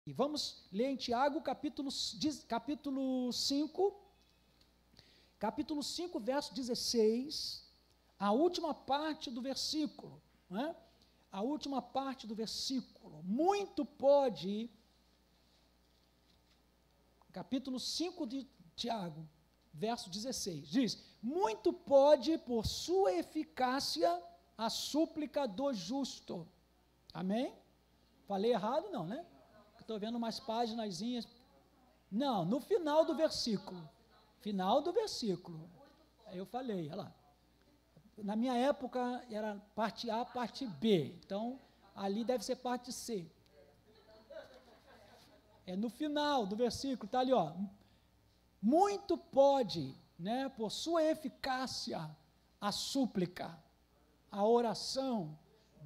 E vamos ler em Tiago, capítulo 5, verso 16, a última parte do versículo, né? A última parte do versículo. Muito pode, capítulo 5 de Tiago, verso 16, diz: muito pode, por sua eficácia, a súplica do justo. Amém? Falei errado? Não, né? Estou vendo umas páginazinhas. Não, no final do versículo. Final do versículo. Aí eu falei, olha lá. Na minha época era parte A, parte B. Então, ali deve ser parte C. É no final do versículo, está ali, ó. Muito pode, né, por sua eficácia, a súplica, a oração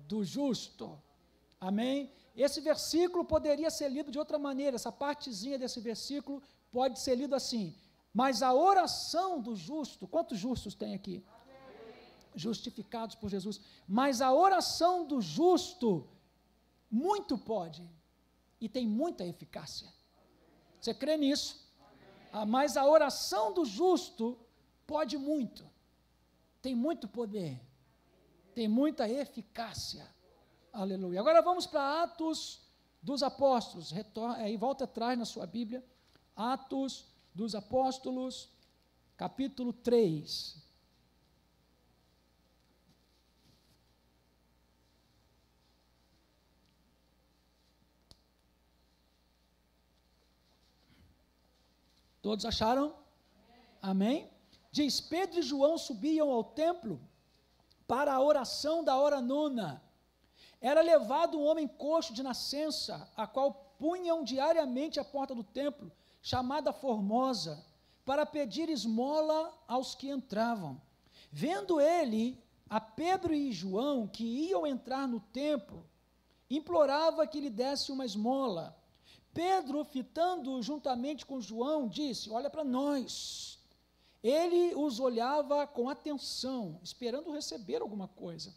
do justo. Amém? Esse versículo poderia ser lido de outra maneira, essa partezinha desse versículo pode ser lido assim: mas a oração do justo, quantos justos tem aqui? Amém. Justificados por Jesus. Mas a oração do justo muito pode e tem muita eficácia. Você crê nisso? Mas a oração do justo pode muito, tem muito poder, tem muita eficácia. Aleluia. Agora vamos para Atos dos Apóstolos. Aí volta atrás na sua Bíblia. Atos dos Apóstolos, capítulo 3. Todos acharam? Amém? Diz: Pedro e João subiam ao templo para a oração da hora nona. Era levado um homem coxo de nascença, a qual punham diariamente à porta do templo, chamada Formosa, para pedir esmola aos que entravam. Vendo ele a Pedro e João, que iam entrar no templo, implorava que lhe desse uma esmola. Pedro, fitando juntamente com João, disse: olha para nós. Ele os olhava com atenção, esperando receber alguma coisa.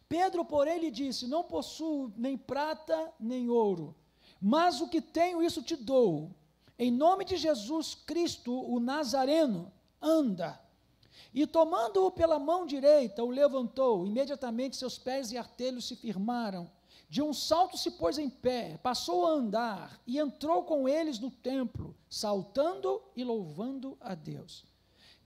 Pedro, porém, lhe disse: não possuo nem prata nem ouro, mas o que tenho, isso te dou. Em nome de Jesus Cristo, o Nazareno, anda. E tomando-o pela mão direita, o levantou. Imediatamente seus pés e artelhos se firmaram. De um salto se pôs em pé, passou a andar e entrou com eles no templo, saltando e louvando a Deus.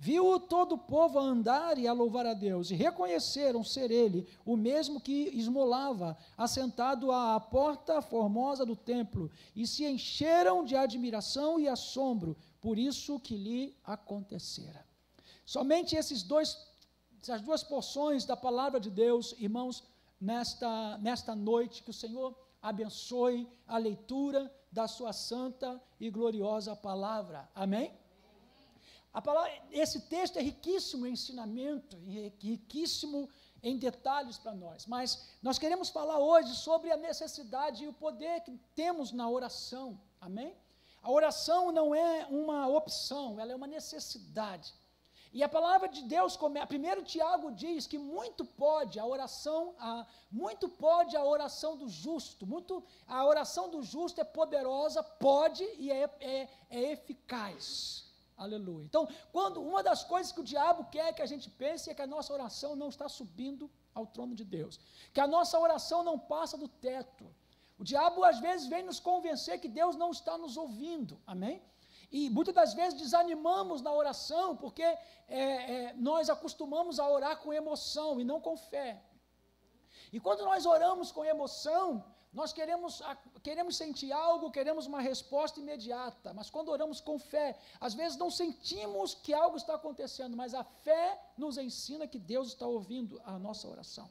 Viu todo o povo a andar e a louvar a Deus, e reconheceram ser ele o mesmo que esmolava, assentado à porta formosa do templo, e se encheram de admiração e assombro por isso que lhe acontecera. Somente essas duas porções da palavra de Deus, irmãos, nesta noite, que o Senhor abençoe a leitura da sua santa e gloriosa palavra. Amém? Esse texto é riquíssimo em ensinamento, riquíssimo em detalhes para nós, mas nós queremos falar hoje sobre a necessidade e o poder que temos na oração, amém? A oração não é uma opção, ela é uma necessidade, e a palavra de Deus, primeiro Tiago diz que muito pode a oração do justo, a oração do justo é poderosa, pode e é eficaz. Aleluia. Então, uma das coisas que o diabo quer que a gente pense é que a nossa oração não está subindo ao trono de Deus, que a nossa oração não passa do teto. O diabo às vezes vem nos convencer que Deus não está nos ouvindo, amém? E muitas das vezes desanimamos na oração porque nós acostumamos a orar com emoção e não com fé. E quando nós oramos com emoção, nós queremos sentir algo, queremos uma resposta imediata, mas quando oramos com fé, às vezes não sentimos que algo está acontecendo, mas a fé nos ensina que Deus está ouvindo a nossa oração.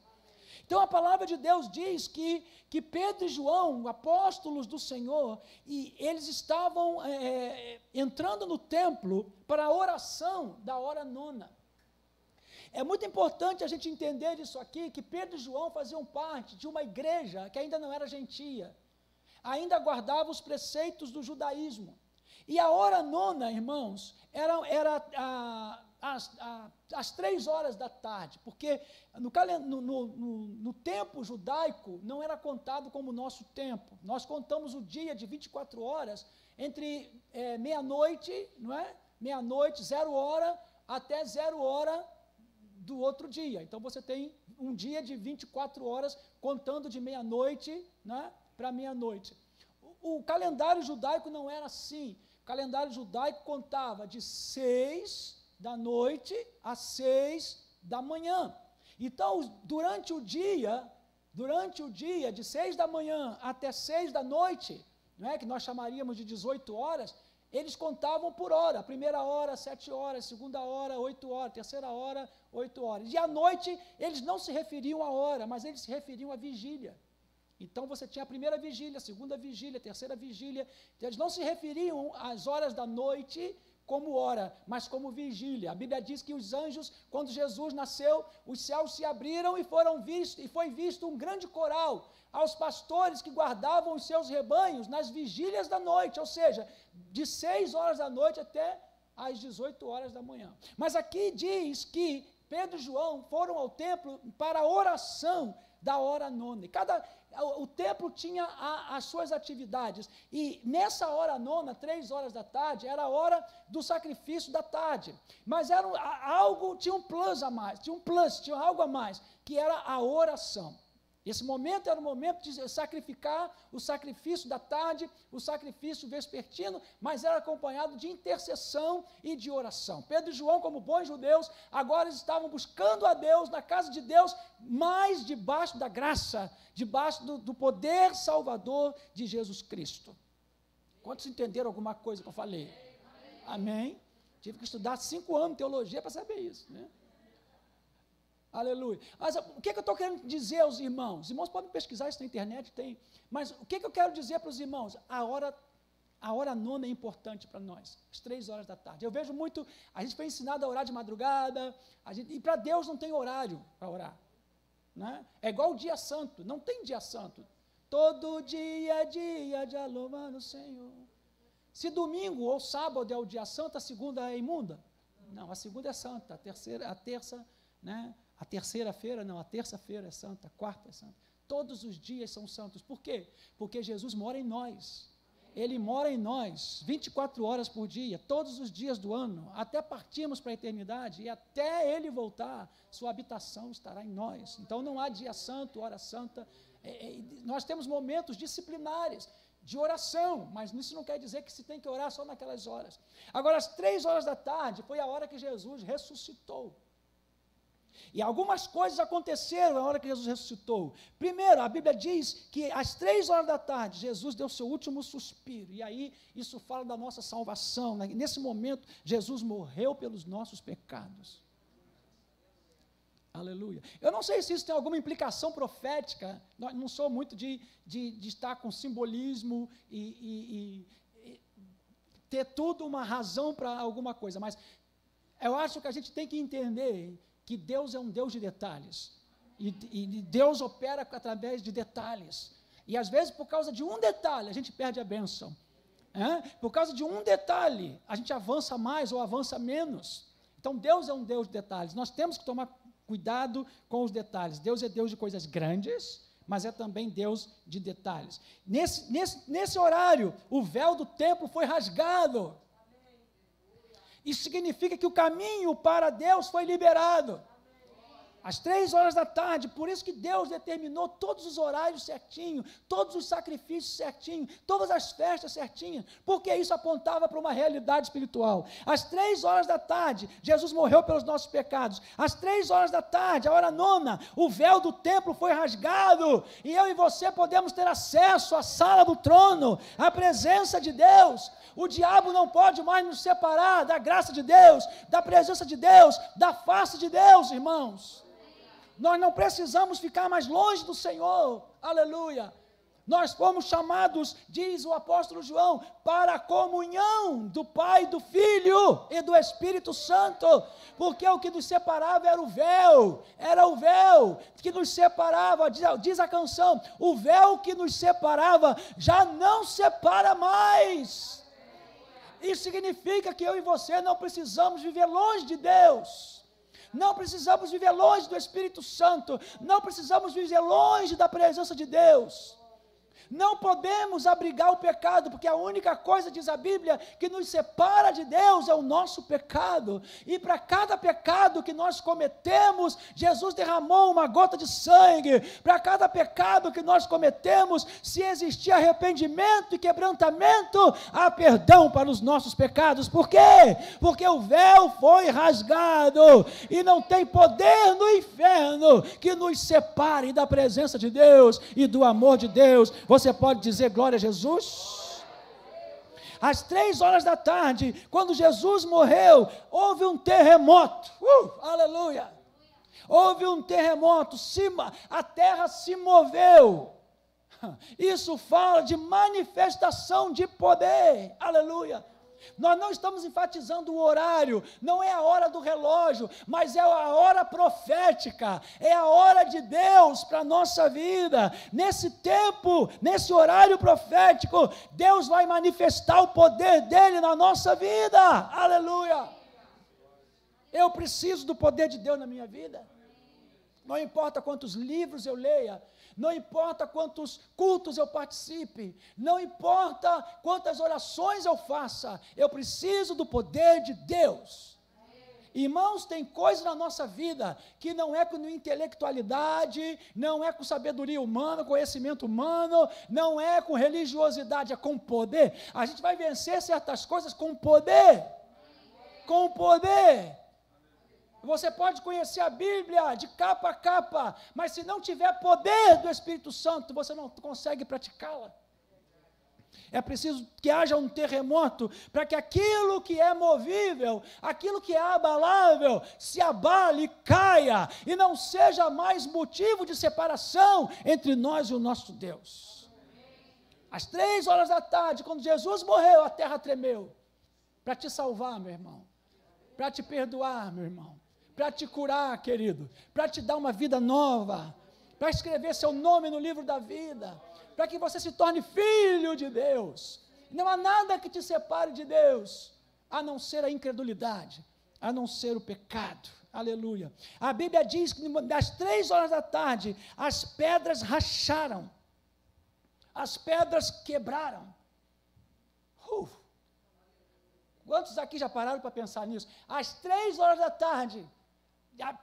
Então a palavra de Deus diz que Pedro e João, apóstolos do Senhor, e eles estavam entrando no templo para a oração da hora nona. É muito importante a gente entender isso aqui, que Pedro e João faziam parte de uma igreja que ainda não era gentia, ainda guardava os preceitos do judaísmo. E a hora nona, irmãos, era às 3 horas da tarde, porque no tempo judaico não era contado como o nosso tempo. Nós contamos o dia de 24 horas entre meia-noite, não é? Meia-noite, 0 hora, até 0 hora do outro dia. Então você tem um dia de 24 horas contando de meia-noite, né, para meia-noite. O calendário judaico não era assim. O calendário judaico contava de 6 da noite às 6 da manhã. Então, durante o dia de 6 da manhã até 6 da noite, não é, que nós chamaríamos de 18 horas, eles contavam por hora. A primeira hora, 7 horas, segunda hora, 8 horas, terceira hora, 8 horas. E à noite, eles não se referiam à hora, mas eles se referiam à vigília. Então, você tinha a primeira vigília, a segunda vigília, a terceira vigília. Então, eles não se referiam às horas da noite como hora, mas como vigília. A Bíblia diz que os anjos, quando Jesus nasceu, os céus se abriram e foi visto um grande coral aos pastores que guardavam os seus rebanhos nas vigílias da noite, ou seja, de 6 horas da noite até às 18 horas da manhã. Mas aqui diz que Pedro e João foram ao templo para a oração da hora nona. O templo tinha as suas atividades, e nessa hora nona, 3 horas da tarde, era a hora do sacrifício da tarde, mas era tinha um plus a mais, tinha algo a mais, que era a oração. Esse momento era o momento de sacrificar o sacrifício da tarde, o sacrifício vespertino, mas era acompanhado de intercessão e de oração. Pedro e João, como bons judeus, agora estavam buscando a Deus, na casa de Deus, mais debaixo da graça, debaixo do poder salvador de Jesus Cristo. Quantos entenderam alguma coisa que eu falei? Amém? Tive que estudar 5 anos de teologia para saber isso, né? Aleluia. Mas o que eu estou querendo dizer aos irmãos? Os irmãos podem pesquisar isso na internet, tem. Mas o que eu quero dizer para os irmãos? A hora nona é importante para nós, às 3 horas da tarde. Eu vejo muito, a gente foi ensinado a orar de madrugada, e para Deus não tem horário para orar, né? É igual o dia santo, não tem dia santo. Todo dia é dia de louvar o Senhor. Se domingo ou sábado é o dia santo, a segunda é imunda? Não, a segunda é santa, a terça-feira é santa, a quarta é santa. Todos os dias são santos. Por quê? Porque Jesus mora em nós. Ele mora em nós 24 horas por dia, todos os dias do ano, até partirmos para a eternidade, e até Ele voltar, sua habitação estará em nós. Então não há dia santo, hora santa. Nós temos momentos disciplinares de oração, mas isso não quer dizer que se tem que orar só naquelas horas. Agora, às 3 horas da tarde, foi a hora que Jesus ressuscitou. E algumas coisas aconteceram na hora que Jesus ressuscitou. Primeiro, a Bíblia diz que às 3 horas da tarde, Jesus deu seu último suspiro. E aí, isso fala da nossa salvação. Nesse momento, Jesus morreu pelos nossos pecados. Aleluia. Eu não sei se isso tem alguma implicação profética. Não sou muito de estar com simbolismo e ter tudo uma razão para alguma coisa. Mas eu acho que a gente tem que entender que Deus é um Deus de detalhes, e Deus opera através de detalhes, e às vezes por causa de um detalhe a gente perde a bênção, por causa de um detalhe a gente avança mais ou avança menos. Então Deus é um Deus de detalhes, nós temos que tomar cuidado com os detalhes. Deus é Deus de coisas grandes, mas é também Deus de detalhes. Nesse horário, o véu do templo foi rasgado. Isso significa que o caminho para Deus foi liberado. Às 3 horas da tarde, por isso que Deus determinou todos os horários certinho, todos os sacrifícios certinho, todas as festas certinhas, porque isso apontava para uma realidade espiritual. Às 3 horas da tarde, Jesus morreu pelos nossos pecados. Às 3 horas da tarde, a hora nona, o véu do templo foi rasgado, e eu e você podemos ter acesso à sala do trono, à presença de Deus. O diabo não pode mais nos separar da graça de Deus, da presença de Deus, da face de Deus, irmãos. Nós não precisamos ficar mais longe do Senhor, aleluia. Nós fomos chamados, diz o apóstolo João, para a comunhão do Pai, do Filho e do Espírito Santo, porque o que nos separava era o véu que nos separava, diz a canção, o véu que nos separava já não separa mais. Isso significa que eu e você não precisamos viver longe de Deus. Não precisamos viver longe do Espírito Santo. Não precisamos viver longe da presença de Deus. Não podemos abrigar o pecado, porque a única coisa, diz a Bíblia, que nos separa de Deus é o nosso pecado. E para cada pecado que nós cometemos, Jesus derramou uma gota de sangue. Para cada pecado que nós cometemos, se existir arrependimento e quebrantamento, há perdão para os nossos pecados. Por quê? Porque o véu foi rasgado e não tem poder no inferno que nos separe da presença de Deus e do amor de Deus. Você pode dizer glória a Jesus? Às 3 da tarde, quando Jesus morreu, houve um terremoto. Aleluia! Houve um terremoto, a terra se moveu. Isso fala de manifestação de poder. Aleluia! Nós não estamos enfatizando o horário, não é a hora do relógio, mas é a hora profética, é a hora de Deus para a nossa vida. Nesse tempo, nesse horário profético, Deus vai manifestar o poder dele na nossa vida. Aleluia! Eu preciso do poder de Deus na minha vida. Não importa quantos livros eu leia, não importa quantos cultos eu participe, não importa quantas orações eu faça, eu preciso do poder de Deus. Irmãos, tem coisa na nossa vida que não é com intelectualidade, não é com sabedoria humana, conhecimento humano, não é com religiosidade, é com poder. A gente vai vencer certas coisas com poder. Com poder. Você pode conhecer a Bíblia de capa a capa, mas se não tiver poder do Espírito Santo, você não consegue praticá-la. É preciso que haja um terremoto para que aquilo que é movível, aquilo que é abalável, se abale, caia e não seja mais motivo de separação entre nós e o nosso Deus. Às 3 da tarde, quando Jesus morreu, a terra tremeu. Para te salvar, meu irmão. Para te perdoar, meu irmão. Para te curar, querido, para te dar uma vida nova, para escrever seu nome no livro da vida, para que você se torne filho de Deus. Não há nada que te separe de Deus, a não ser a incredulidade, a não ser o pecado. Aleluia. A Bíblia diz que das 3 da tarde, as pedras racharam, as pedras quebraram. Quantos aqui já pararam para pensar nisso? Às 3 da tarde,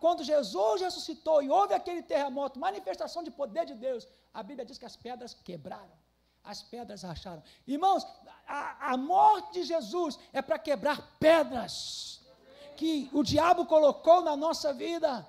quando Jesus ressuscitou e houve aquele terremoto, manifestação de poder de Deus, a Bíblia diz que as pedras quebraram, as pedras racharam. Irmãos, a morte de Jesus é para quebrar pedras que o diabo colocou na nossa vida,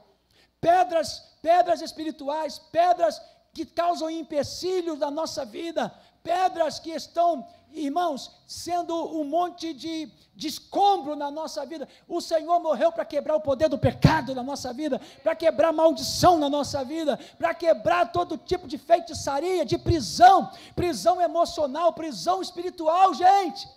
pedras espirituais, pedras que causam empecilhos na nossa vida, pedras que estão, irmãos, sendo um monte de escombro na nossa vida. O Senhor morreu para quebrar o poder do pecado na nossa vida, para quebrar maldição na nossa vida, para quebrar todo tipo de feitiçaria, de prisão emocional, prisão espiritual, gente.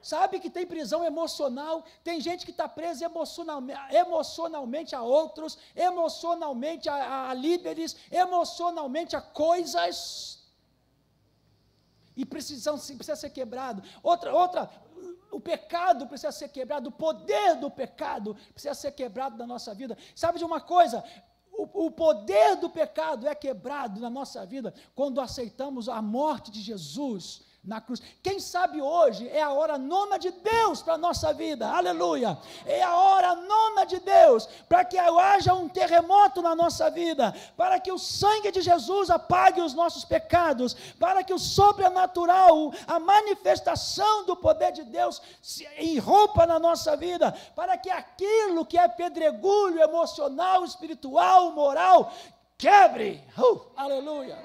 Sabe que tem prisão emocional, tem gente que está presa emocionalmente a outros, emocionalmente a líderes, emocionalmente a coisas. E precisa ser quebrado. O pecado precisa ser quebrado, o poder do pecado precisa ser quebrado na nossa vida. Sabe de uma coisa? O poder do pecado é quebrado na nossa vida quando aceitamos a morte de Jesus na cruz. Quem sabe hoje é a hora nona de Deus para a nossa vida, aleluia, é a hora nona de Deus, para que haja um terremoto na nossa vida, para que o sangue de Jesus apague os nossos pecados, para que o sobrenatural, a manifestação do poder de Deus se irrompa na nossa vida, para que aquilo que é pedregulho emocional, espiritual, moral, quebre, aleluia,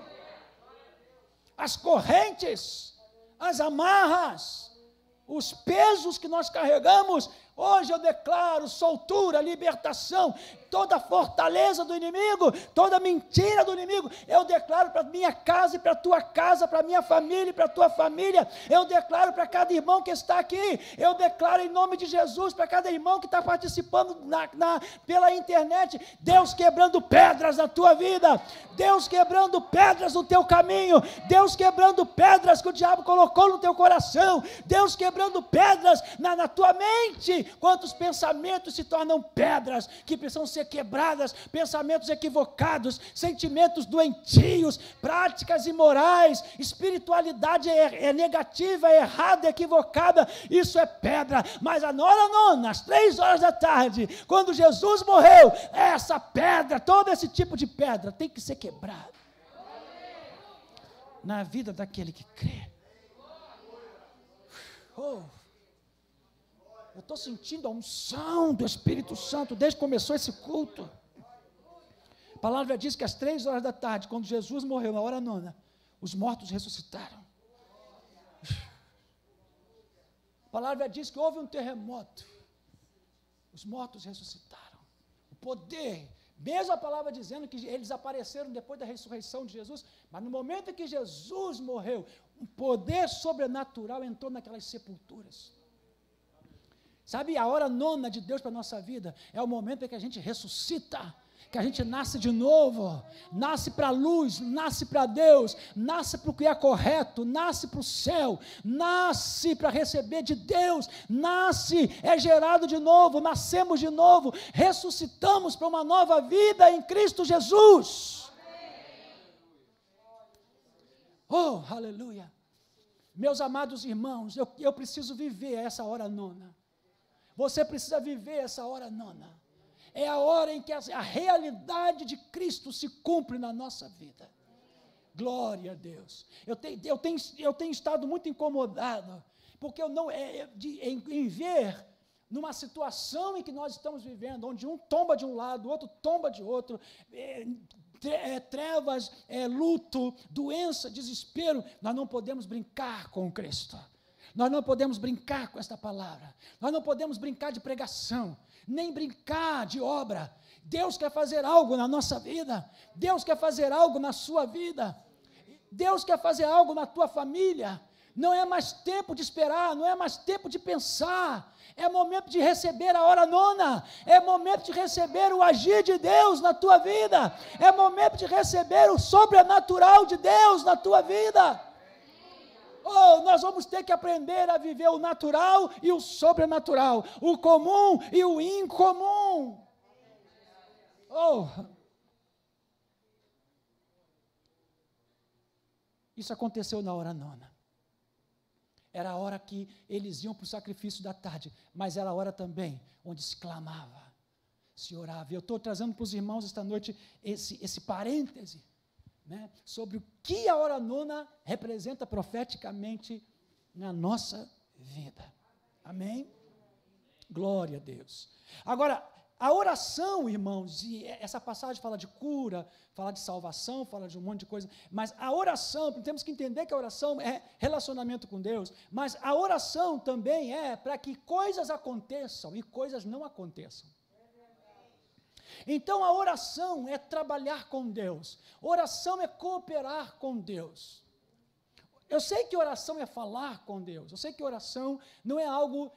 as correntes, as amarras, os pesos que nós carregamos. Hoje eu declaro soltura, libertação. toda fortaleza do inimigo, toda mentira do inimigo, eu declaro para minha casa e para a tua casa, para minha família e para a tua família, eu declaro para cada irmão que está aqui, eu declaro em nome de Jesus para cada irmão que está participando pela internet, Deus quebrando pedras na tua vida, Deus quebrando pedras no teu caminho, Deus quebrando pedras que o diabo colocou no teu coração, Deus quebrando pedras na tua mente. Quantos pensamentos se tornam pedras que precisam ser quebradas, pensamentos equivocados, sentimentos doentios, práticas imorais, espiritualidade negativa, errada, equivocada, isso é pedra. Mas a hora nona, às 3 horas da tarde, quando Jesus morreu, essa pedra, todo esse tipo de pedra tem que ser quebrado na vida daquele que crê. Oh, eu estou sentindo a unção do Espírito Santo desde que começou esse culto. A palavra diz que às 3 horas da tarde, quando Jesus morreu, na hora nona, os mortos ressuscitaram. A palavra diz que houve um terremoto, os mortos ressuscitaram. O poder, mesmo a palavra dizendo que eles apareceram depois da ressurreição de Jesus, mas no momento em que Jesus morreu, um poder sobrenatural entrou naquelas sepulturas. Sabe, a hora nona de Deus para a nossa vida é o momento em que a gente ressuscita, que a gente nasce de novo, nasce para a luz, nasce para Deus, nasce para o que é correto, nasce para o céu, nasce para receber de Deus, nasce, é gerado de novo, nascemos de novo, ressuscitamos para uma nova vida em Cristo Jesus. Oh, aleluia. Meus amados irmãos, eu preciso viver essa hora nona. Você precisa viver essa hora nona. É a hora em que a realidade de Cristo se cumpre na nossa vida. Glória a Deus. Eu tenho estado muito incomodado, porque eu não, em ver numa situação em que nós estamos vivendo, onde um tomba de um lado, o outro tomba de outro, trevas, luto, doença, desespero, nós não podemos brincar com Cristo. Nós não podemos brincar com esta palavra, nós não podemos brincar de pregação, nem brincar de obra. Deus quer fazer algo na nossa vida, Deus quer fazer algo na sua vida, Deus quer fazer algo na tua família. Não é mais tempo de esperar, não é mais tempo de pensar, é momento de receber a hora nona, é momento de receber o agir de Deus na tua vida, é momento de receber o sobrenatural de Deus na tua vida. Oh, nós vamos ter que aprender a viver o natural e o sobrenatural, o comum e o incomum. Oh, isso aconteceu na hora nona. Era a hora que eles iam para o sacrifício da tarde, mas era a hora também onde se clamava, se orava. Eu estou trazendo para os irmãos esta noite esse parêntese, né, sobre o que a hora nona representa profeticamente na nossa vida. Amém? Glória a Deus. Agora, a oração, irmãos, e essa passagem fala de cura, fala de salvação, fala de um monte de coisa, mas a oração, temos que entender que a oração é relacionamento com Deus, mas a oração também é para que coisas aconteçam e coisas não aconteçam. Então a oração é trabalhar com Deus, oração é cooperar com Deus. Eu sei que oração é falar com Deus, eu sei que oração não é algo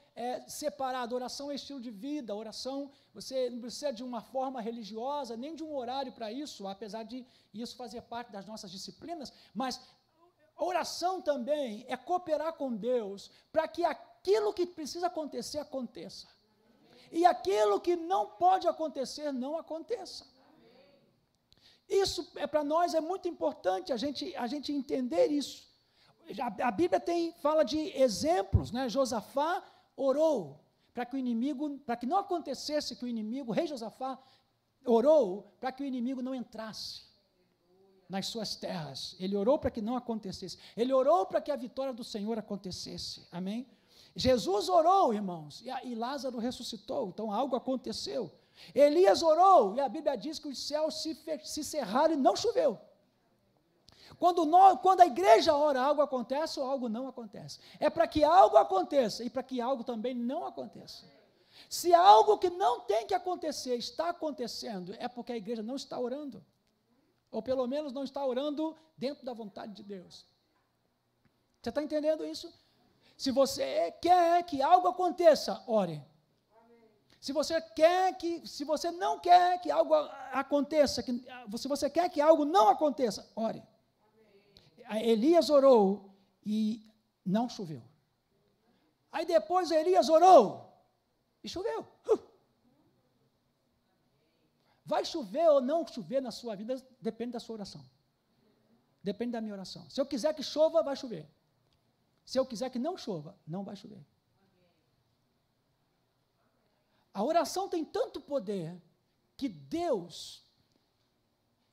separado, oração é estilo de vida, oração, você não precisa de uma forma religiosa, nem de um horário para isso, apesar de isso fazer parte das nossas disciplinas, mas oração também é cooperar com Deus para que aquilo que precisa acontecer, aconteça. E aquilo que não pode acontecer, não aconteça. Isso para nós é muito importante a gente entender isso. A Bíblia fala de exemplos, né? Josafá orou para que o inimigo, para que não acontecesse que o inimigo, o rei Josafá orou para que o inimigo não entrasse nas suas terras. Ele orou para que não acontecesse. Ele orou para que a vitória do Senhor acontecesse. Amém? Jesus orou, irmãos, e Lázaro ressuscitou, então algo aconteceu. Elias orou, e a Bíblia diz que os céus se cerraram e não choveu. Quando a igreja ora, algo acontece ou algo não acontece. É para que algo aconteça e para que algo também não aconteça. Se algo que não tem que acontecer está acontecendo, é porque a igreja não está orando. Ou pelo menos não está orando dentro da vontade de Deus. Você está entendendo isso? Se você quer que algo aconteça, ore. Se você não quer que algo aconteça, se você quer que algo não aconteça, ore. Elias orou e não choveu. Aí depois Elias orou e choveu. Vai chover ou não chover na sua vida, depende da sua oração. Depende da minha oração. Se eu quiser que chova, vai chover. Se eu quiser que não chova, não vai chover. A oração tem tanto poder que Deus,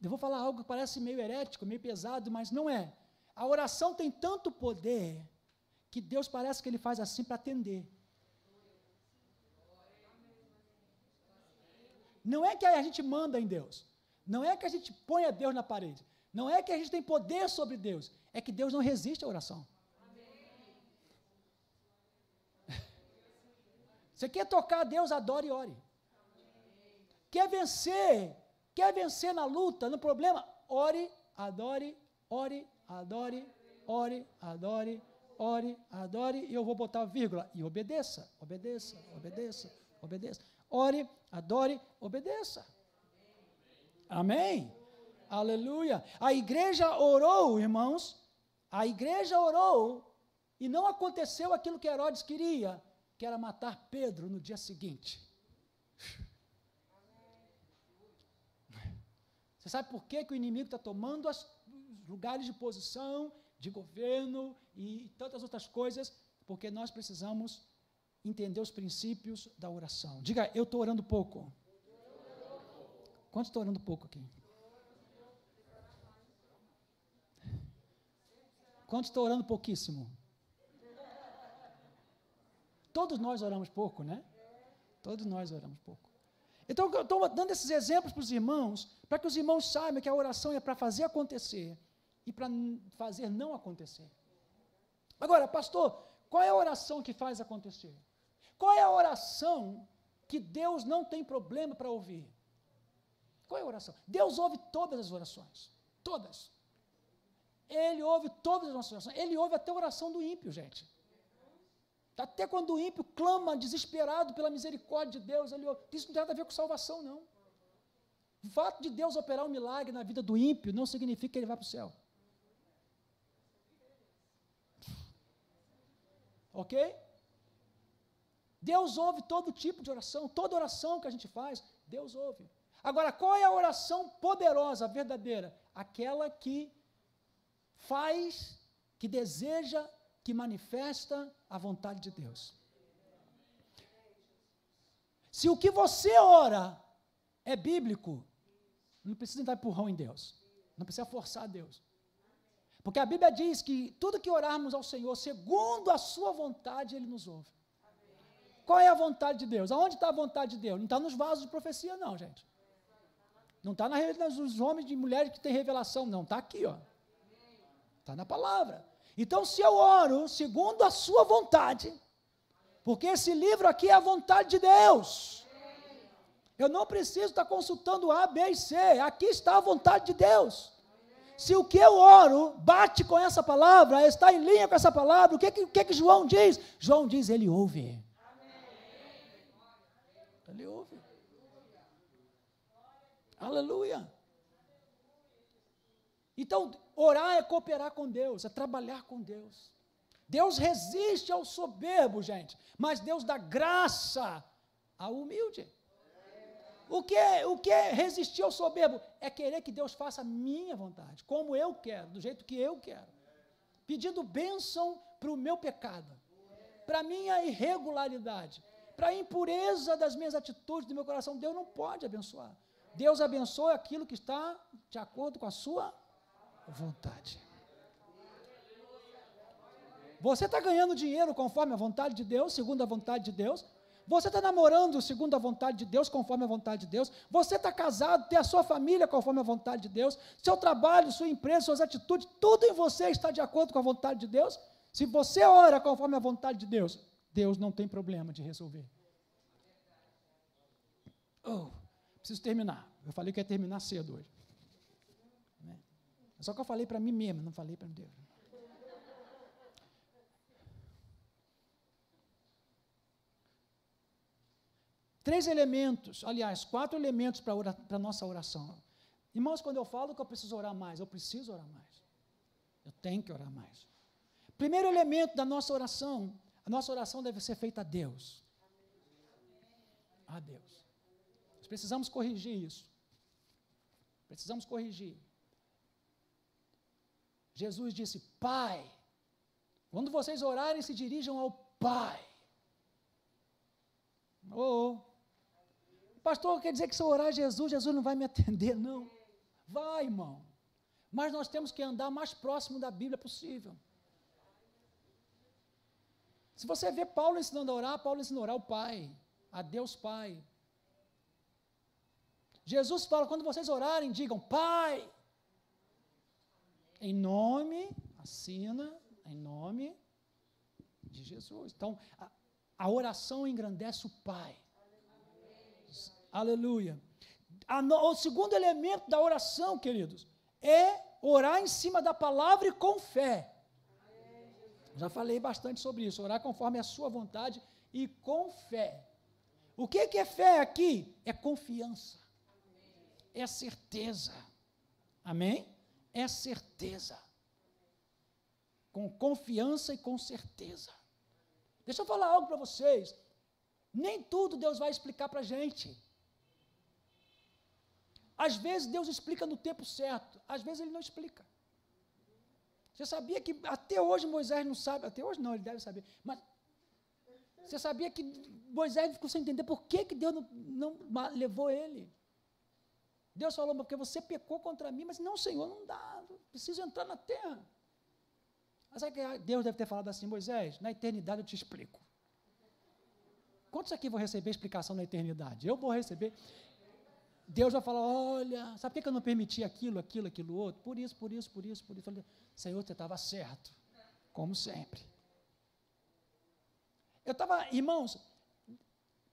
eu vou falar algo que parece meio herético, meio pesado, mas não é. A oração tem tanto poder que Deus parece que Ele faz assim para atender. Não é que a gente manda em Deus, não é que a gente põe a Deus na parede, não é que a gente tem poder sobre Deus, é que Deus não resiste à oração. Você quer tocar a Deus, adore e ore. Quer vencer na luta, no problema, ore, adore, adore, e eu vou botar vírgula, e obedeça. Ore, adore, obedeça. Amém? Aleluia. A igreja orou, irmãos, e não aconteceu aquilo que Herodes queria, que era matar Pedro no dia seguinte. Você sabe por que o inimigo está tomando os lugares de posição, de governo e tantas outras coisas? Porque nós precisamos entender os princípios da oração. Diga, eu estou orando pouco. Quantos estão orando pouco aqui? Quantos estão orando pouquíssimo? Todos nós oramos pouco, né? Todos nós oramos pouco. Então, eu estou dando esses exemplos para os irmãos, para que os irmãos saibam que a oração é para fazer acontecer e para fazer não acontecer. Agora, pastor, qual é a oração que faz acontecer? Qual é a oração que Deus não tem problema para ouvir? Qual é a oração? Deus ouve todas as orações. Todas. Ele ouve todas as nossas orações. Ele ouve até a oração do ímpio, gente. Até quando o ímpio clama desesperado pela misericórdia de Deus, isso não tem nada a ver com salvação, não. O fato de Deus operar um milagre na vida do ímpio não significa que ele vai para o céu. Ok? Deus ouve todo tipo de oração, toda oração que a gente faz, Deus ouve. Agora, qual é a oração poderosa, verdadeira? Aquela que faz, que deseja, que manifesta a vontade de Deus. Se o que você ora é bíblico, não precisa dar empurrão em Deus, não precisa forçar Deus. Porque a Bíblia diz que tudo que orarmos ao Senhor, segundo a sua vontade, Ele nos ouve. Qual é a vontade de Deus? Aonde está a vontade de Deus? Não está nos vasos de profecia, não, gente. Não está nos homens e mulheres que têm revelação, não. Está aqui, ó. Está na palavra. Então, se eu oro segundo a sua vontade, porque esse livro aqui é a vontade de Deus. Eu não preciso estar consultando A, B e C. Aqui está a vontade de Deus. Se o que eu oro bate com essa palavra, está em linha com essa palavra, o que João diz? João diz, ele ouve. Ele ouve. Aleluia. Então, orar é cooperar com Deus, é trabalhar com Deus. Deus resiste ao soberbo, gente, mas Deus dá graça ao humilde. O que é resistir ao soberbo? É querer que Deus faça a minha vontade, como eu quero, do jeito que eu quero. Pedindo bênção para o meu pecado, para a minha irregularidade, para a impureza das minhas atitudes, do meu coração. Deus não pode abençoar. Deus abençoa aquilo que está de acordo com a sua vontade. Você está ganhando dinheiro conforme a vontade de Deus, segundo a vontade de Deus? Você está namorando segundo a vontade de Deus, conforme a vontade de Deus? Você está casado, tem a sua família conforme a vontade de Deus? Seu trabalho, sua empresa, suas atitudes, tudo em você está de acordo com a vontade de Deus? Se você ora conforme a vontade de Deus, Deus não tem problema de resolver. Preciso terminar. Eu falei que ia terminar cedo hoje. Só que eu falei para mim mesmo, não falei para Deus. 3 elementos, aliás, 4 elementos para a nossa oração. Irmãos, quando eu falo que eu preciso orar mais, eu preciso orar mais. Eu tenho que orar mais. Primeiro elemento da nossa oração, a nossa oração deve ser feita a Deus. A Deus. Nós precisamos corrigir isso. Precisamos corrigir. Jesus disse, Pai, quando vocês orarem, se dirijam ao Pai. Pastor, quer dizer que se eu orar a Jesus, Jesus não vai me atender? Não. Vai, irmão. Mas nós temos que andar mais próximo da Bíblia possível. Se você vê Paulo ensinando a orar, Paulo ensina a orar ao Pai, a Deus Pai. Jesus fala, quando vocês orarem, digam, Pai, em nome, assina, em nome de Jesus. Então, a oração engrandece o Pai. Aleluia. O segundo elemento da oração, queridos, é orar em cima da palavra e com fé. Já falei bastante sobre isso, orar conforme a sua vontade e com fé. O que é fé aqui? É confiança. É certeza. Amém? É certeza. Com confiança e com certeza. Deixa eu falar algo para vocês. Nem tudo Deus vai explicar para a gente. Às vezes Deus explica no tempo certo, às vezes Ele não explica. Você sabia que até hoje Moisés não sabe, até hoje não, ele deve saber, mas você sabia que Moisés ficou sem entender por que Deus não levou ele? Deus falou, porque você pecou contra mim, mas não, Senhor, não dá, preciso entrar na terra. Mas aí Deus deve ter falado assim, Moisés, na eternidade eu te explico. Quantos aqui vão receber explicação na eternidade? Eu vou receber. Deus vai falar, olha, sabe por que eu não permiti aquilo outro? Por isso. Falei, Senhor, você estava certo, como sempre. Irmãos,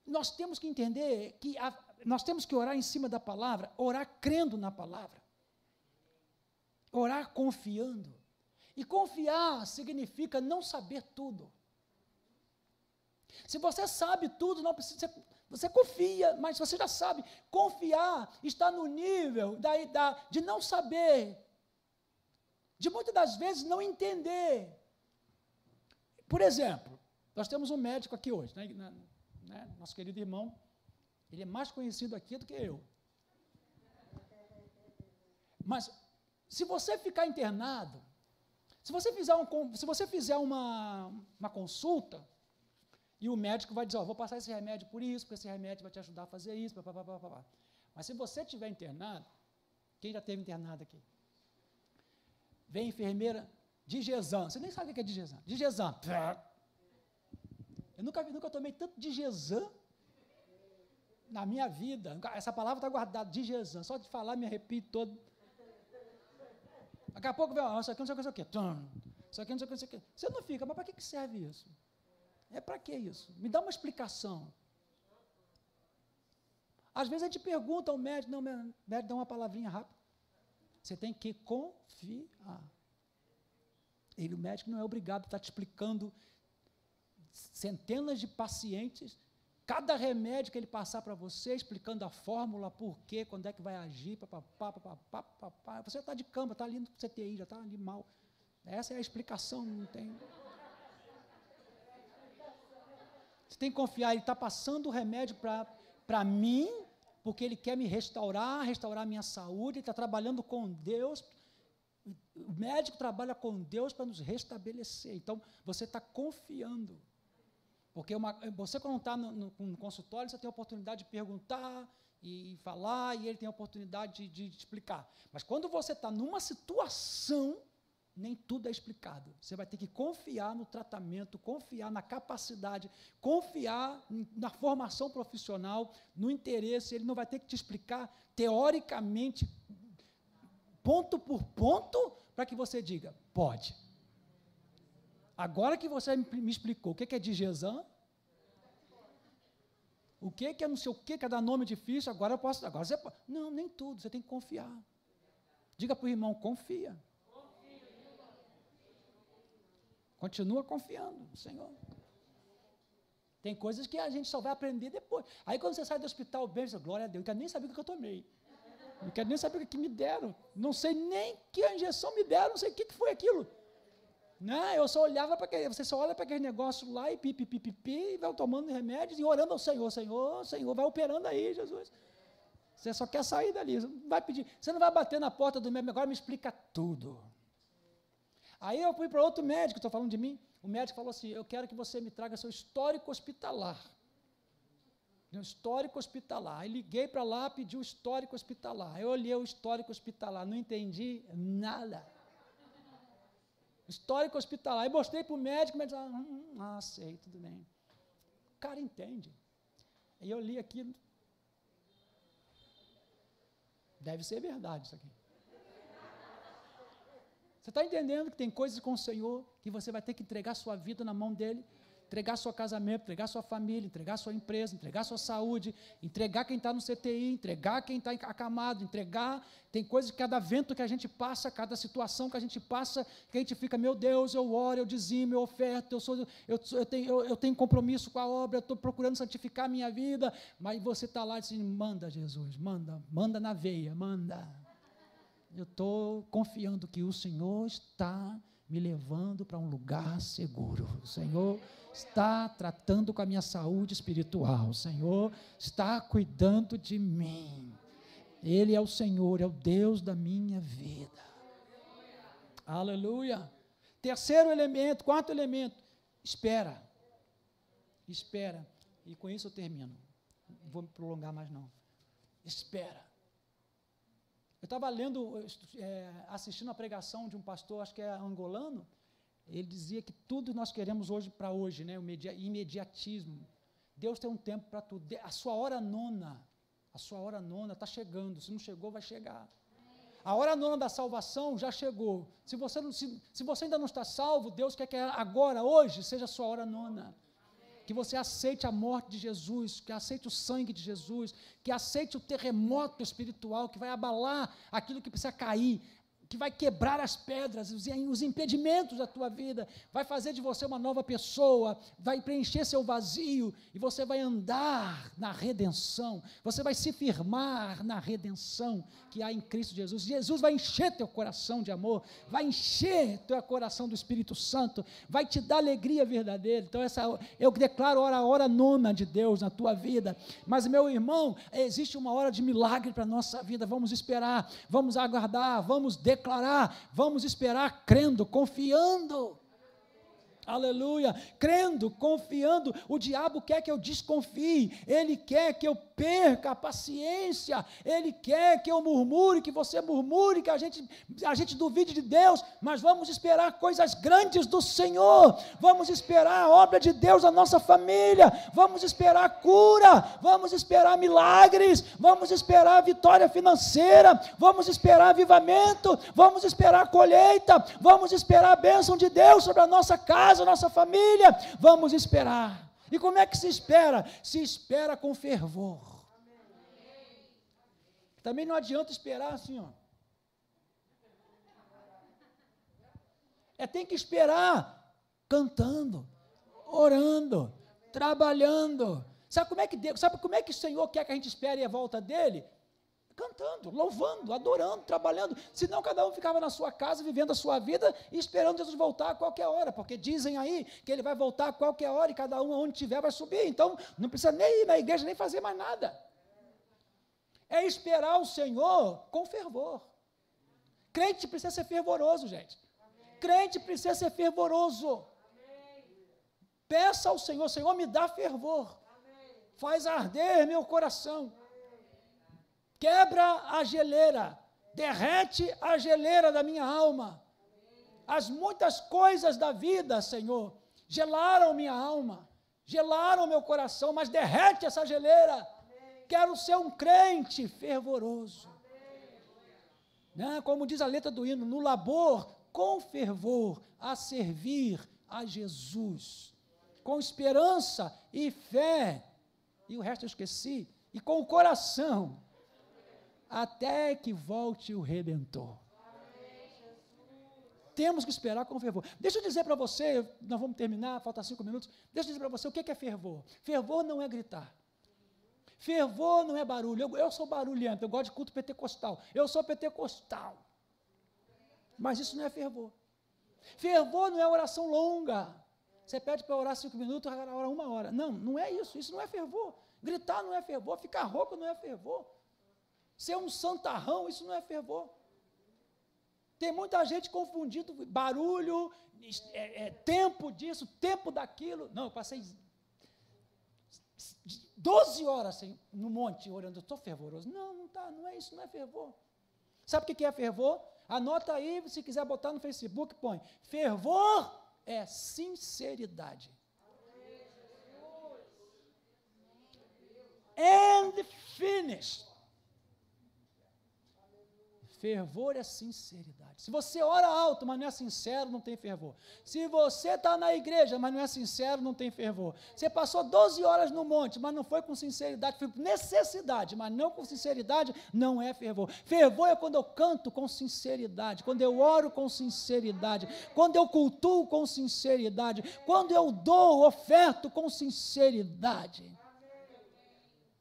nós temos que entender que nós temos que orar em cima da palavra, orar crendo na palavra, orar confiando. E confiar significa não saber tudo. Se você sabe tudo, não precisa, você confia, mas você já sabe. Confiar está no nível de não saber, de muitas das vezes não entender. Por exemplo, nós temos um médico aqui hoje, né, nosso querido irmão, ele é mais conhecido aqui do que eu. Mas, se você ficar internado, se você fizer uma consulta, e o médico vai dizer, vou passar esse remédio por isso, porque esse remédio vai te ajudar a fazer isso, papapá. Mas se você estiver internado, quem já esteve internado aqui? Vem a enfermeira, Digesan, você nem sabe o que é Digesan. Digesan. Eu nunca tomei tanto Digesan na minha vida. Essa palavra está guardada, Digesan. Só de falar me arrepio todo. Daqui a pouco vem, isso aqui não sei o que. Isso aqui não sei o que. Você não fica, mas para que serve isso? É para que isso? Me dá uma explicação. Às vezes a gente pergunta ao médico, não, o médico dá uma palavrinha rápida. Você tem que confiar. O médico não é obrigado a estar te explicando centenas de pacientes, cada remédio que ele passar para você, explicando a fórmula, por quê, quando é que vai agir, papapá. Você está de cama, está ali no CTI, já está ali mal. Essa é a explicação, não tem... Você tem que confiar, ele está passando o remédio para mim, porque ele quer me restaurar a minha saúde, ele está trabalhando com Deus. O médico trabalha com Deus para nos restabelecer. Então, você está confiando. Porque você, quando está no consultório, você tem a oportunidade de perguntar e falar, e ele tem a oportunidade de explicar. Mas quando você está numa situação, nem tudo é explicado. Você vai ter que confiar no tratamento, confiar na capacidade, confiar na formação profissional, no interesse. Ele não vai ter que te explicar teoricamente, ponto por ponto, para que você diga, pode. Agora que você me explicou o que é Digesan, O que é não sei o que é dar nome difícil, agora eu posso, agora você pode. Não, nem tudo, você tem que confiar. Diga para o irmão, confia. Continua confiando no Senhor. Tem coisas que a gente só vai aprender depois. Aí quando você sai do hospital bem, você diz, glória a Deus, eu quero nem saber o que eu tomei. Não quero nem saber o que me deram. Não sei nem que a injeção me deram, não sei o que foi aquilo. Não, eu só olhava para aquele, você só olha para aquele negócio lá e e vai tomando remédios e orando ao Senhor, Senhor, vai operando aí, Jesus. Você só quer sair dali, você não vai pedir, você não vai bater na porta do médico, agora me explica tudo. Aí eu fui para outro médico, estou falando de mim, o médico falou assim, eu quero que você me traga seu histórico hospitalar. Meu histórico hospitalar. Aí liguei para lá, pedi o histórico hospitalar. Eu olhei o histórico hospitalar, não entendi nada. Histórico hospitalar. Aí mostrei para o médico, mas sei, tudo bem. O cara entende. Aí eu li aquilo. Deve ser verdade isso aqui. Você está entendendo que tem coisas com o Senhor que você vai ter que entregar sua vida na mão dele, entregar seu casamento, entregar sua família, entregar sua empresa, entregar sua saúde, entregar quem está no CTI, entregar quem está acamado, entregar, tem coisas, cada vento que a gente passa, cada situação que a gente passa, que a gente fica, meu Deus, eu oro, eu dizimo, eu oferto, eu tenho compromisso com a obra, eu estou procurando santificar a minha vida, mas você está lá e diz, manda Jesus, manda na veia, manda. Eu estou confiando que o Senhor está me levando para um lugar seguro. O Senhor está tratando com a minha saúde espiritual. O Senhor está cuidando de mim. Ele é o Senhor, é o Deus da minha vida. Aleluia. Terceiro elemento, quarto elemento, espera. Espera. E com isso eu termino. Não vou me prolongar mais não. Espera. Eu estava assistindo a pregação de um pastor, acho que é angolano, ele dizia que tudo nós queremos hoje para hoje, né, o imediatismo. Deus tem um tempo para tudo. A sua hora nona está chegando, se não chegou, vai chegar. A hora nona da salvação já chegou. Se você ainda não está salvo, Deus quer que agora, hoje, seja a sua hora nona. Que você aceite a morte de Jesus, que aceite o sangue de Jesus, que aceite o terremoto espiritual que vai abalar aquilo que precisa cair, que vai quebrar as pedras, os impedimentos da tua vida, vai fazer de você uma nova pessoa, vai preencher seu vazio, e você vai andar na redenção, você vai se firmar na redenção que há em Cristo Jesus. Jesus vai encher teu coração de amor, vai encher teu coração do Espírito Santo, vai te dar alegria verdadeira. Então eu declaro a hora nona de Deus na tua vida. Mas, meu irmão, existe uma hora de milagre para a nossa vida. Vamos esperar, vamos aguardar, vamos declarar, vamos esperar crendo, confiando. Aleluia, crendo, confiando. O diabo quer que eu desconfie, ele quer que eu perca a paciência, ele quer que eu murmure, que você murmure, que a gente duvide de Deus, mas vamos esperar coisas grandes do Senhor, vamos esperar a obra de Deus na nossa família, vamos esperar cura, vamos esperar milagres, vamos esperar vitória financeira, vamos esperar avivamento, vamos esperar colheita, vamos esperar a bênção de Deus sobre a nossa casa, nossa família, vamos esperar. E como é que se espera? Se espera com fervor. Também não adianta esperar assim, ó. Tem que esperar cantando, orando, trabalhando. Sabe como é que o Senhor quer que a gente espere a volta dele? Cantando, louvando, adorando, trabalhando, senão cada um ficava na sua casa, vivendo a sua vida e esperando Jesus voltar a qualquer hora, porque dizem aí que ele vai voltar a qualquer hora e cada um onde estiver vai subir, então não precisa nem ir na igreja, nem fazer mais nada. É esperar o Senhor com fervor. Crente precisa ser fervoroso, gente. Crente precisa ser fervoroso. Peça ao Senhor, Senhor, me dá fervor, faz arder meu coração. Quebra a geleira, derrete a geleira da minha alma. As muitas coisas da vida, Senhor, gelaram minha alma, gelaram meu coração, mas derrete essa geleira. Quero ser um crente fervoroso. Né? Como diz a letra do hino, no labor, com fervor, a servir a Jesus, com esperança e fé, e o resto eu esqueci, e com o coração, até que volte o Redentor. Temos que esperar com fervor. Deixa eu dizer para você, nós vamos terminar, faltam 5 minutos, deixa eu dizer para você o que é fervor. Fervor não é gritar. Fervor não é barulho. Eu sou barulhento, eu gosto de culto pentecostal. Eu sou pentecostal. Mas isso não é fervor. Fervor não é oração longa. Você pede para orar 5 minutos, ora 1 hora. Não, não é isso. Isso não é fervor. Gritar não é fervor. Ficar rouco não é fervor. Ser um santarrão, isso não é fervor. Tem muita gente confundindo barulho, tempo disso, tempo daquilo. Não, eu passei 12 horas no monte orando, eu estou fervoroso. Não, não está, não é isso, não é fervor. Sabe o que é fervor? Anota aí, se quiser botar no Facebook, põe. Fervor é sinceridade. And finished. Fervor é sinceridade. Se você ora alto, mas não é sincero, não tem fervor. Se você está na igreja, mas não é sincero, não tem fervor. Você passou 12 horas no monte, mas não foi com sinceridade, foi com necessidade, mas não com sinceridade, não é fervor. Fervor é quando eu canto com sinceridade, quando eu oro com sinceridade, quando eu cultuo com sinceridade, quando eu dou, oferto com sinceridade.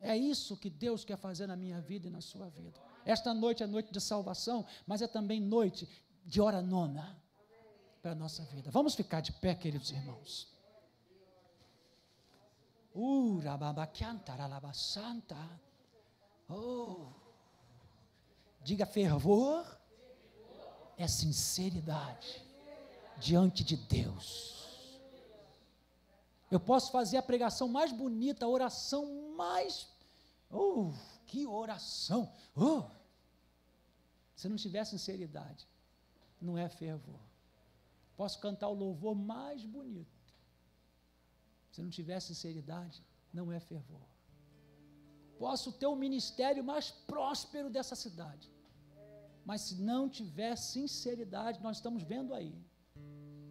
É isso que Deus quer fazer na minha vida e na sua vida. Esta noite é noite de salvação, mas é também noite de hora nona para a nossa vida. Vamos ficar de pé, queridos irmãos. Diga, fervor é sinceridade diante de Deus. Eu posso fazer a pregação mais bonita, a oração mais... que oração! Se não tiver sinceridade, não é fervor. Posso cantar o louvor mais bonito. Se não tiver sinceridade, não é fervor. Posso ter o ministério mais próspero dessa cidade. Mas se não tiver sinceridade, nós estamos vendo aí,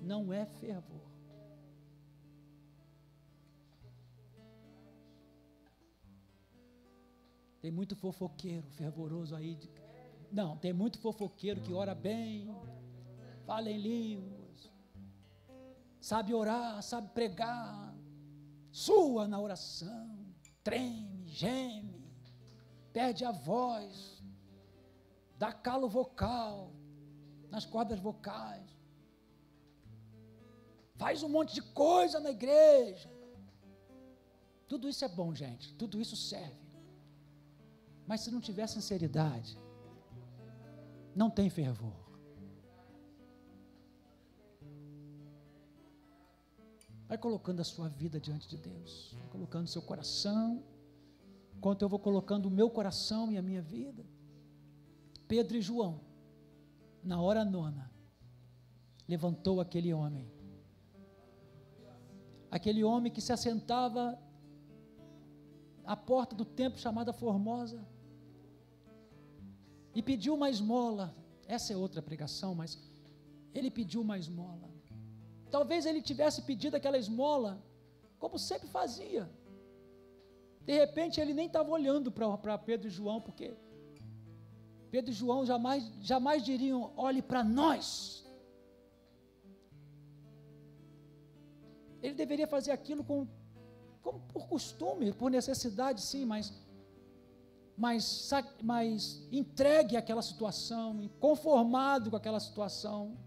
não é fervor. Tem muito fofoqueiro fervoroso aí. Não, tem muito fofoqueiro que ora bem, fala em línguas, sabe orar, sabe pregar, sua na oração, treme, geme, perde a voz, dá calo vocal, nas cordas vocais, faz um monte de coisa na igreja. Tudo isso é bom, gente, tudo isso serve. Mas se não tiver sinceridade, não tem fervor. Vai colocando a sua vida diante de Deus, vai colocando o seu coração, enquanto eu vou colocando o meu coração e a minha vida. Pedro e João, na hora nona, levantou aquele homem que se assentava à porta do templo chamada Formosa, e pediu uma esmola. Essa é outra pregação, mas ele pediu uma esmola. Talvez ele tivesse pedido aquela esmola, como sempre fazia. De repente ele nem estava olhando para Pedro e João, porque Pedro e João jamais diriam, olhe para nós. Ele deveria fazer aquilo como por costume, por necessidade, sim, mas entregue àquela situação, conformado com aquela situação.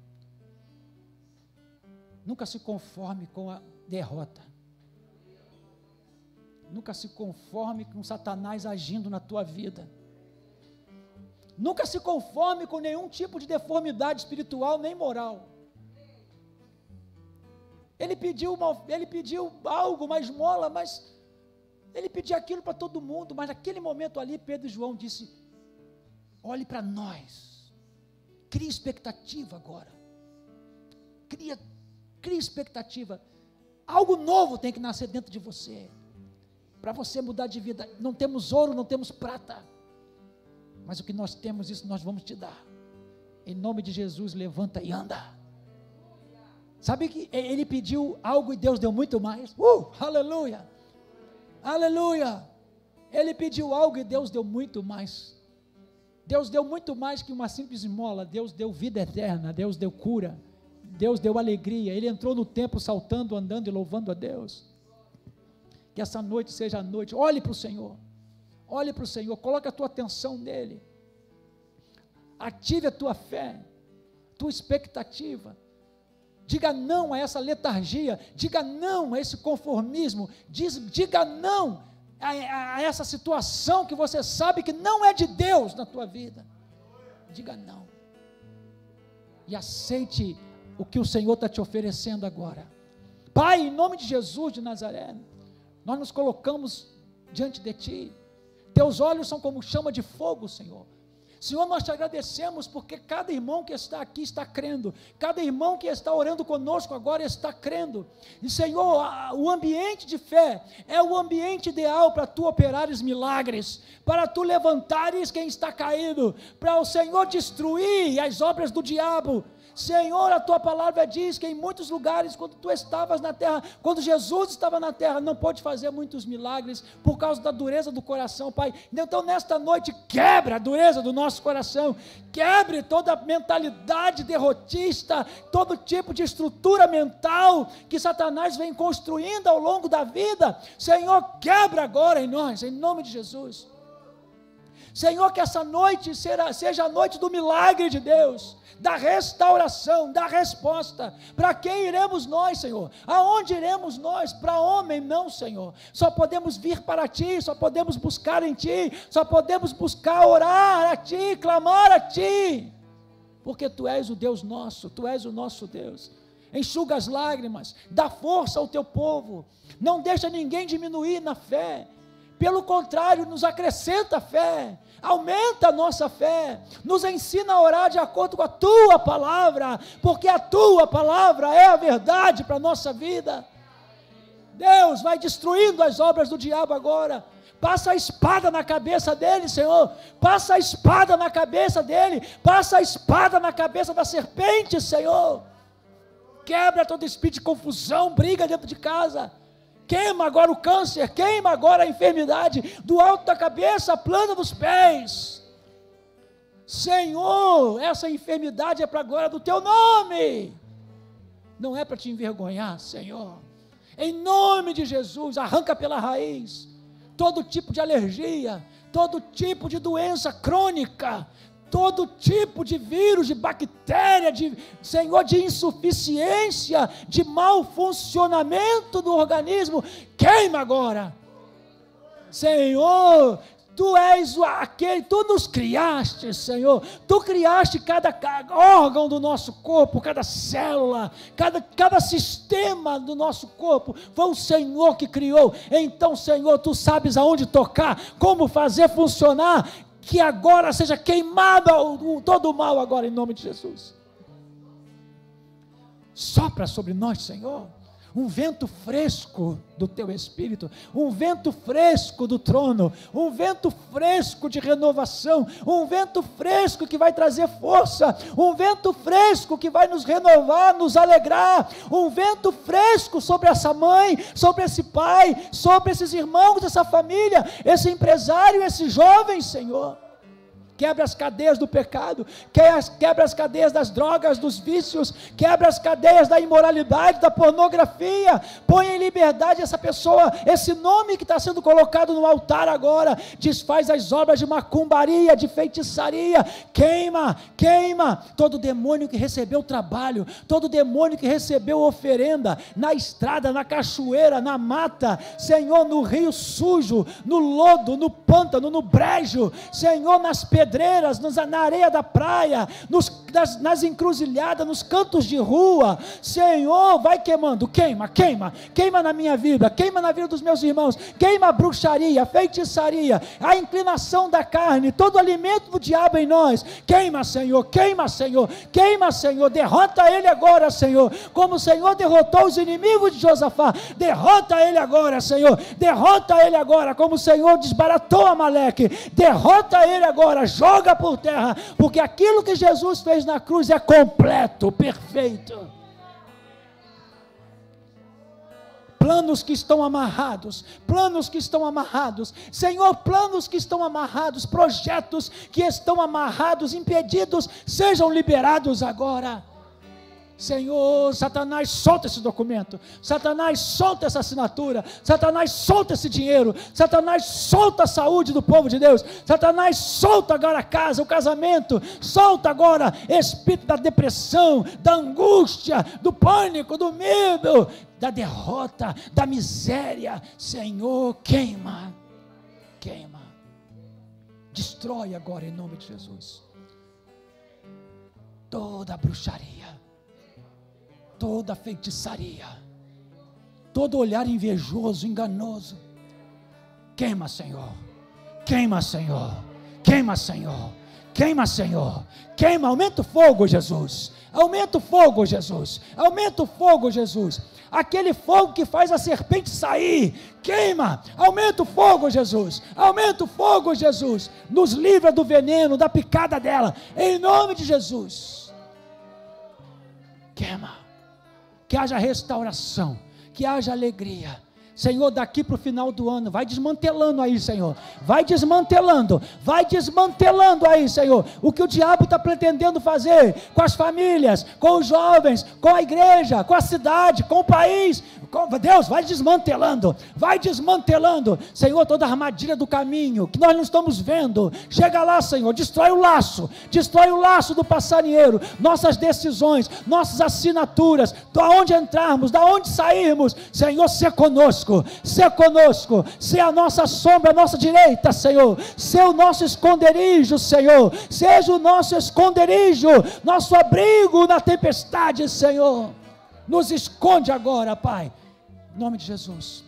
Nunca se conforme com a derrota. Nunca se conforme com Satanás agindo na tua vida. Nunca se conforme com nenhum tipo de deformidade espiritual nem moral. Ele pediu algo, uma esmola, mas ele pedia aquilo para todo mundo, mas naquele momento ali, Pedro e João disse, olhe para nós, crie expectativa agora, cria expectativa, algo novo tem que nascer dentro de você, para você mudar de vida. Não temos ouro, não temos prata, mas o que nós temos, isso nós vamos te dar, em nome de Jesus, levanta e anda. Sabe que ele pediu algo e Deus deu muito mais? Aleluia! Aleluia. Ele pediu algo e Deus deu muito mais. Deus deu muito mais que uma simples esmola. Deus deu vida eterna, Deus deu cura, Deus deu alegria. Ele entrou no templo saltando, andando e louvando a Deus. Que essa noite seja a noite. Olhe para o Senhor, olhe para o Senhor, coloque a tua atenção nele, ative a tua fé, tua expectativa. Diga não a essa letargia, diga não a esse conformismo, diga não a essa situação que você sabe que não é de Deus na tua vida. Diga não e aceite o que o Senhor está te oferecendo agora. Pai, em nome de Jesus de Nazaré, nós nos colocamos diante de Ti. Teus olhos são como chama de fogo, Senhor. Senhor, nós te agradecemos porque cada irmão que está aqui está crendo, cada irmão que está orando conosco agora está crendo, e Senhor, o ambiente de fé é o ambiente ideal para tu operares milagres, para tu levantares quem está caído, para o Senhor destruir as obras do diabo. Senhor, a tua palavra diz que em muitos lugares, quando tu estavas na terra, quando Jesus estava na terra, não pôde fazer muitos milagres, por causa da dureza do coração, Pai. Então nesta noite, quebra a dureza do nosso coração, quebre toda a mentalidade derrotista, todo tipo de estrutura mental, que Satanás vem construindo ao longo da vida. Senhor, quebra agora em nós, em nome de Jesus. Senhor, que essa noite seja a noite do milagre de Deus, da restauração, da resposta. Para quem iremos nós, Senhor? Aonde iremos nós? Para homem não, Senhor. Só podemos vir para Ti, só podemos buscar em Ti, só podemos buscar orar a Ti, clamar a Ti, porque Tu és o Deus nosso, Tu és o nosso Deus. Enxuga as lágrimas, dá força ao Teu povo, não deixa ninguém diminuir na fé, pelo contrário, nos acrescenta fé, aumenta a nossa fé, nos ensina a orar de acordo com a Tua palavra, porque a Tua palavra é a verdade para a nossa vida. Deus, vai destruindo as obras do diabo agora, passa a espada na cabeça dele, Senhor, passa a espada na cabeça dele, passa a espada na cabeça da serpente, Senhor, quebra todo espírito de confusão, briga dentro de casa, queima agora o câncer, queima agora a enfermidade, do alto da cabeça, a planta dos pés. Senhor, essa enfermidade é para a glória do Teu nome, não é para te envergonhar, Senhor. Em nome de Jesus, arranca pela raiz todo tipo de alergia, todo tipo de doença crônica, todo tipo de vírus, de bactéria, Senhor, de insuficiência, de mau funcionamento do organismo, queima agora, Senhor. Tu és aquele, Tu nos criaste, Senhor, Tu criaste cada órgão do nosso corpo, cada célula, cada sistema do nosso corpo, foi o Senhor que criou. Então, Senhor, Tu sabes aonde tocar, como fazer funcionar, que agora seja queimado todo o mal agora, em nome de Jesus. Sopra sobre nós, Senhor, um vento fresco do Teu Espírito, um vento fresco do trono, um vento fresco de renovação, um vento fresco que vai trazer força, um vento fresco que vai nos renovar, nos alegrar, um vento fresco sobre essa mãe, sobre esse pai, sobre esses irmãos, essa família, esse empresário, esse jovem, Senhor. Quebra as cadeias do pecado, quebra as cadeias das drogas, dos vícios, quebra as cadeias da imoralidade, da pornografia, põe em liberdade essa pessoa, esse nome que está sendo colocado no altar agora, desfaz as obras de macumbaria, de feitiçaria, queima, todo demônio que recebeu trabalho, todo demônio que recebeu oferenda, na estrada, na cachoeira, na mata, Senhor, no rio sujo, no lodo, no pântano, no brejo, Senhor, nas pedreiras, na areia da praia, nas encruzilhadas, nos cantos de rua, Senhor, vai queimando, queima na minha vida, queima na vida dos meus irmãos, queima a bruxaria, a feitiçaria, a inclinação da carne, todo o alimento do diabo em nós, queima, Senhor, derrota ele agora, Senhor, como o Senhor derrotou os inimigos de Josafá, derrota ele agora, Senhor, derrota ele agora, como o Senhor desbaratou Amaleque, derrota ele agora, joga por terra, porque aquilo que Jesus fez na cruz é completo, perfeito. planos que estão amarrados, Senhor, planos que estão amarrados, projetos que estão amarrados, impedidos, sejam liberados agora. Senhor, Satanás, solta esse documento, Satanás, solta essa assinatura, Satanás, solta esse dinheiro, Satanás, solta a saúde do povo de Deus, Satanás, solta agora a casa, o casamento, solta agora espírito da depressão, da angústia, do pânico, do medo, da derrota, da miséria. Senhor, queima, destrói agora em nome de Jesus toda a bruxaria, toda feitiçaria, todo olhar invejoso, enganoso. Queima, Senhor, queima, Senhor, queima, Senhor, queima, Senhor, queima, aumenta o fogo, Jesus, aumenta o fogo, Jesus, aumenta o fogo, Jesus, aquele fogo que faz a serpente sair, queima, aumenta o fogo, Jesus, aumenta o fogo, Jesus, nos livra do veneno, da picada dela, em nome de Jesus. Queima, que haja restauração, que haja alegria, Senhor, daqui para o final do ano, vai desmantelando aí, Senhor, vai desmantelando aí, Senhor, o que o diabo está pretendendo fazer com as famílias, com os jovens, com a igreja, com a cidade, com o país. Deus, vai desmantelando, Senhor, toda a armadilha do caminho, que nós não estamos vendo, chega lá, Senhor, destrói o laço do passarinheiro, nossas decisões, nossas assinaturas, da onde entrarmos, da onde sairmos, Senhor, ser conosco, ser a nossa sombra, a nossa direita, Senhor, ser o nosso esconderijo, Senhor, seja o nosso esconderijo, nosso abrigo na tempestade, Senhor, nos esconde agora, Pai, em nome de Jesus.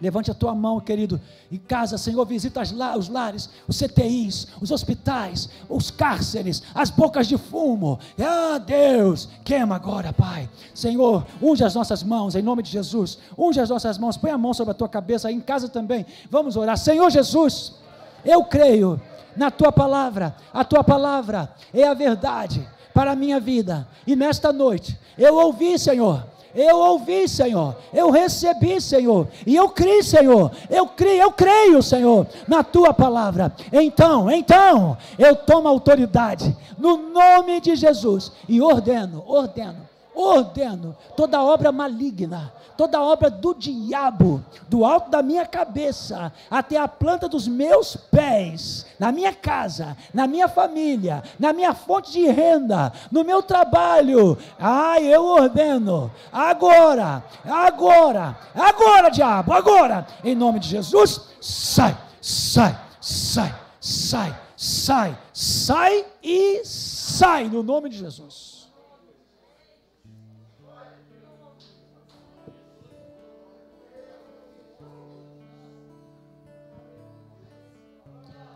Levante a tua mão, querido, em casa, Senhor, visita os lares, os CTIs, os hospitais, os cárceres, as bocas de fumo. Deus, queima agora, Pai. Senhor, unge as nossas mãos, em nome de Jesus, unge as nossas mãos, põe a mão sobre a tua cabeça, aí em casa também, vamos orar. Senhor Jesus, eu creio na tua palavra, a tua palavra é a verdade para a minha vida, e nesta noite, eu ouvi, Senhor, eu recebi, Senhor, e eu criei, Senhor, eu creio, Senhor, na tua palavra. Então, eu tomo autoridade, no nome de Jesus, e ordeno toda obra maligna, toda obra do diabo, do alto da minha cabeça, até a planta dos meus pés, na minha casa, na minha família, na minha fonte de renda, no meu trabalho, eu ordeno, agora, diabo, agora, em nome de Jesus, sai e sai, no nome de Jesus.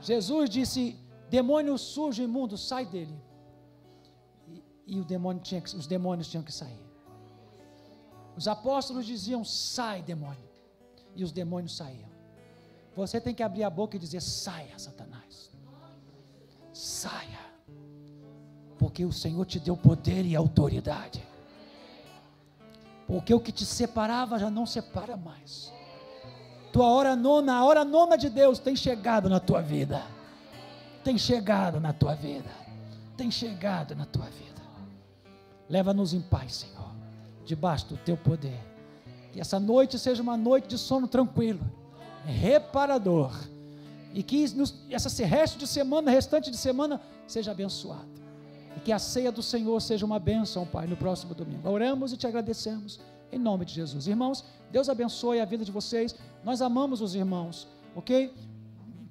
Jesus disse: demônio sujo, imundo, sai dele. E os demônios tinham que sair. Os apóstolos diziam: sai, demônio. E os demônios saíam. Você tem que abrir a boca e dizer: saia, Satanás. Saia. Porque o Senhor te deu poder e autoridade. Porque o que te separava já não separa mais. Tua hora nona, a hora nona de Deus tem chegado na tua vida. Leva-nos em paz, Senhor, debaixo do teu poder. Que essa noite seja uma noite de sono tranquilo, reparador. E que restante de semana seja abençoado. E que a ceia do Senhor seja uma bênção, Pai, no próximo domingo. Oramos e te agradecemos. Em nome de Jesus. Irmãos, Deus abençoe a vida de vocês. Nós amamos os irmãos, ok?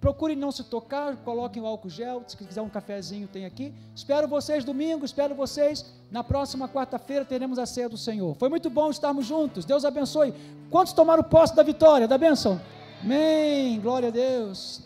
Procurem não se tocar, coloquem o álcool gel. Se quiser um cafezinho, tem aqui. Espero vocês domingo, espero vocês na próxima quarta-feira. Teremos a ceia do Senhor. Foi muito bom estarmos juntos. Deus abençoe. Quantos tomaram posse da vitória, da bênção? Amém. Glória a Deus.